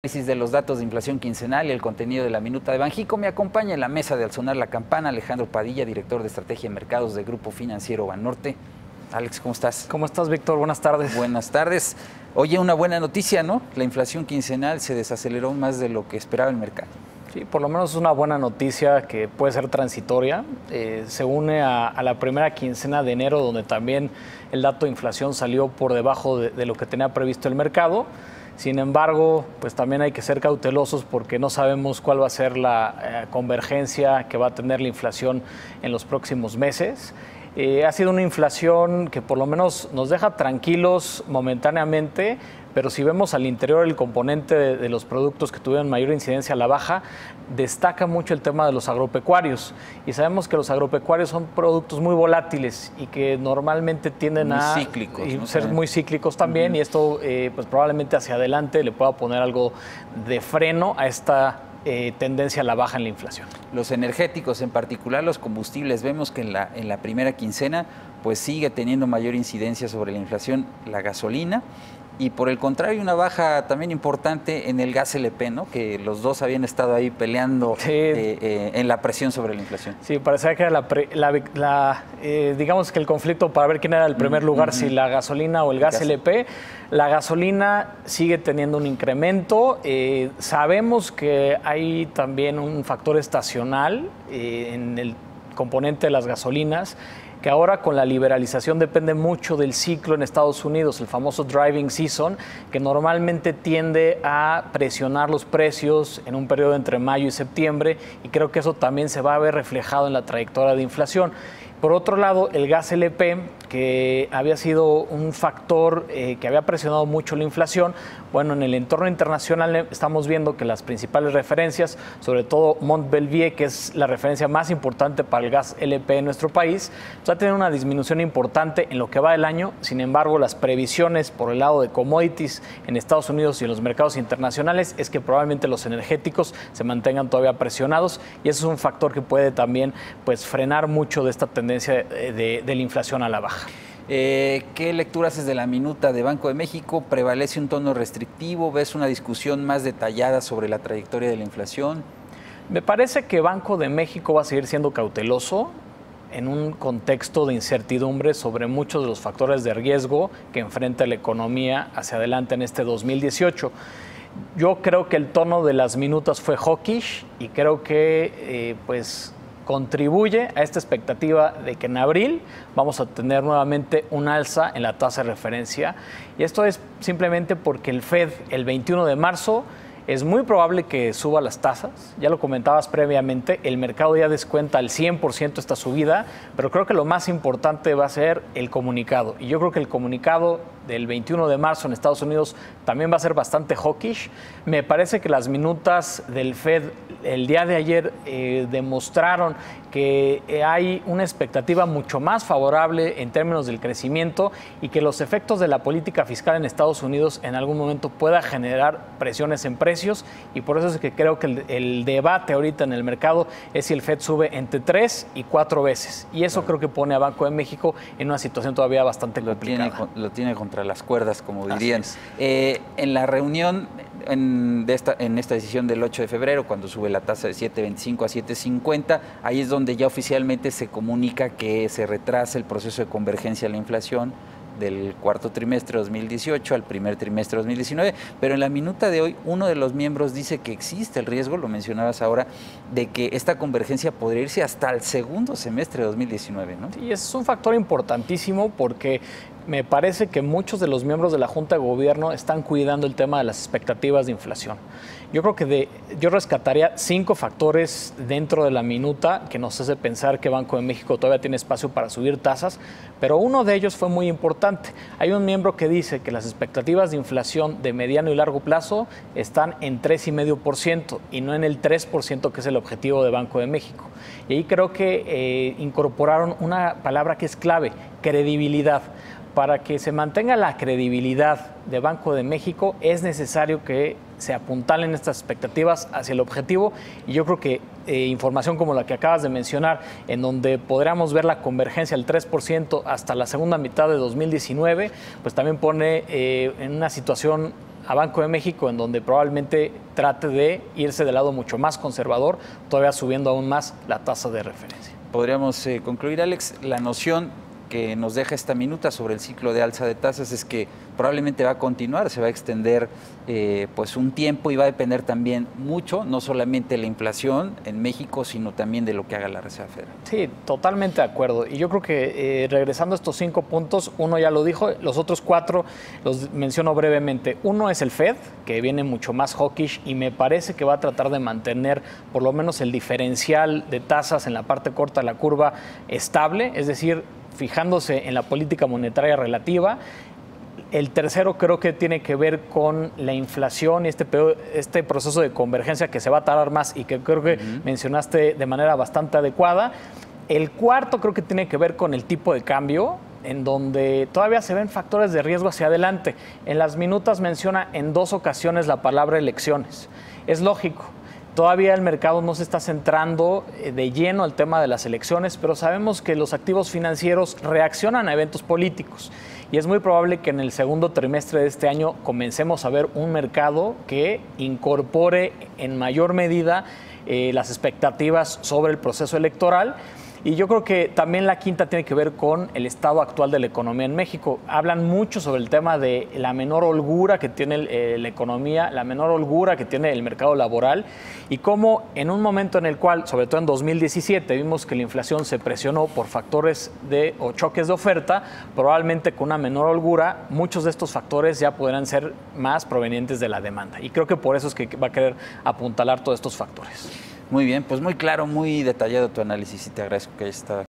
Análisis de los datos de inflación quincenal y el contenido de la minuta de Banxico. Me acompaña en la mesa de Al Sonar la Campana Alejandro Padilla, director de Estrategia de Mercados del Grupo Financiero Banorte. Alex, ¿cómo estás? ¿Cómo estás, Víctor? Buenas tardes. Buenas tardes. Oye, una buena noticia, ¿no? La inflación quincenal se desaceleró más de lo que esperaba el mercado. Sí, por lo menos es una buena noticia que puede ser transitoria. Se une a la primera quincena de enero, donde también el dato de inflación salió por debajo de lo que tenía previsto el mercado. Sin embargo, pues también hay que ser cautelosos porque no sabemos cuál va a ser la convergencia que va a tener la inflación en los próximos meses. Ha sido una inflación que por lo menos nos deja tranquilos momentáneamente, pero si vemos al interior el componente de los productos que tuvieron mayor incidencia a la baja, destaca mucho el tema de los agropecuarios. Y sabemos que los agropecuarios son productos muy volátiles y que normalmente tienden a ser muy cíclicos también, y esto pues probablemente hacia adelante le pueda poner algo de freno a esta tendencia a la baja en la inflación. Los energéticos, en particular los combustibles, vemos que en la primera quincena pues sigue teniendo mayor incidencia sobre la inflación la gasolina, y por el contrario una baja también importante en el gas LP, ¿no? Que los dos habían estado ahí peleando en la presión sobre la inflación. Sí, parecía que era digamos que el conflicto para ver quién era el primer lugar, si la gasolina o el gas LP. La gasolina sigue teniendo un incremento. Sabemos que hay también un factor estacional en el componente de las gasolinas, que ahora con la liberalización depende mucho del ciclo en Estados Unidos, el famoso driving season, que normalmente tiende a presionar los precios en un periodo entre mayo y septiembre, y creo que eso también se va a ver reflejado en la trayectoria de inflación. Por otro lado, el gas LP, que había sido un factor que había presionado mucho la inflación, bueno, en el entorno internacional estamos viendo que las principales referencias, sobre todo Mont Belvieu, que es la referencia más importante para el gas LP en nuestro país, va a tener una disminución importante en lo que va del año. Sin embargo, las previsiones por el lado de commodities en Estados Unidos y en los mercados internacionales es que probablemente los energéticos se mantengan todavía presionados, y eso es un factor que puede también pues frenar mucho de esta tendencia de la inflación a la baja. ¿Qué lectura haces de la minuta de Banco de México? ¿Prevalece un tono restrictivo? ¿Ves una discusión más detallada sobre la trayectoria de la inflación? Me parece que Banco de México va a seguir siendo cauteloso en un contexto de incertidumbre sobre muchos de los factores de riesgo que enfrenta la economía hacia adelante en este 2018. Yo creo que el tono de las minutas fue hawkish, y creo que pues contribuye a esta expectativa de que en abril vamos a tener nuevamente un alza en la tasa de referencia. Y esto es simplemente porque el FED el 21 de marzo es muy probable que suba las tasas. Ya lo comentabas previamente, el mercado ya descuenta al 100% esta subida, pero creo que lo más importante va a ser el comunicado. Y yo creo que el comunicado del 21 de marzo en Estados Unidos también va a ser bastante hawkish. Me parece que las minutas del FED el día de ayer demostraron que hay una expectativa mucho más favorable en términos del crecimiento, y que los efectos de la política fiscal en Estados Unidos en algún momento pueda generar presiones en precios, y por eso es que creo que el debate ahorita en el mercado es si el FED sube entre 3 y 4 veces, y eso creo que pone a Banco de México en una situación todavía bastante complicada. Lo tiene contra las cuerdas, como dirían. En la reunión en esta decisión del 8 de febrero, cuando sube la tasa de 7.25 a 7.50, ahí es donde ya oficialmente se comunica que se retrasa el proceso de convergencia de la inflación del cuarto trimestre de 2018 al primer trimestre de 2019, pero en la minuta de hoy uno de los miembros dice que existe el riesgo, lo mencionabas ahora, de que esta convergencia podría irse hasta el segundo semestre de 2019, ¿no? Sí, es un factor importantísimo porque me parece que muchos de los miembros de la Junta de Gobierno están cuidando el tema de las expectativas de inflación. Yo creo que yo rescataría 5 factores dentro de la minuta que nos hace pensar que Banco de México todavía tiene espacio para subir tasas, pero uno de ellos fue muy importante. Hay un miembro que dice que las expectativas de inflación de mediano y largo plazo están en 3,5% y no en el 3% que es el objetivo de Banco de México. Y ahí creo que incorporaron una palabra que es clave: credibilidad. Para que se mantenga la credibilidad de Banco de México es necesario que se apuntalen estas expectativas hacia el objetivo, y yo creo que información como la que acabas de mencionar, en donde podríamos ver la convergencia al 3% hasta la segunda mitad de 2019, pues también pone en una situación a Banco de México, en donde probablemente trate de irse del lado mucho más conservador, todavía subiendo aún más la tasa de referencia. Podríamos concluir, Alex, la noción que nos deja esta minuta sobre el ciclo de alza de tasas es que probablemente va a continuar, se va a extender pues un tiempo y va a depender también mucho, no solamente de la inflación en México, sino también de lo que haga la Reserva Federal. Sí, totalmente de acuerdo. Y yo creo que regresando a estos 5 puntos, uno ya lo dijo, los otros 4 los menciono brevemente. Uno es el Fed, que viene mucho más hawkish y me parece que va a tratar de mantener por lo menos el diferencial de tasas en la parte corta de la curva estable, es decir, fijándose en la política monetaria relativa. El tercero creo que tiene que ver con la inflación y este proceso de convergencia que se va a tardar más y que creo que mencionaste de manera bastante adecuada. El cuarto creo que tiene que ver con el tipo de cambio, en donde todavía se ven factores de riesgo hacia adelante. En las minutas menciona en 2 ocasiones la palabra elecciones. Es lógico. Todavía el mercado no se está centrando de lleno al tema de las elecciones, pero sabemos que los activos financieros reaccionan a eventos políticos y es muy probable que en el segundo trimestre de este año comencemos a ver un mercado que incorpore en mayor medida las expectativas sobre el proceso electoral. Y yo creo que también la quinta tiene que ver con el estado actual de la economía en México. Hablan mucho sobre el tema de la menor holgura que tiene la economía, la menor holgura que tiene el mercado laboral y cómo en un momento en el cual, sobre todo en 2017, vimos que la inflación se presionó por factores o choques de oferta, probablemente con una menor holgura, muchos de estos factores ya podrán ser más provenientes de la demanda. Y creo que por eso es que va a querer apuntalar todos estos factores. Muy bien, pues muy claro, muy detallado tu análisis y te agradezco que hayas estado aquí.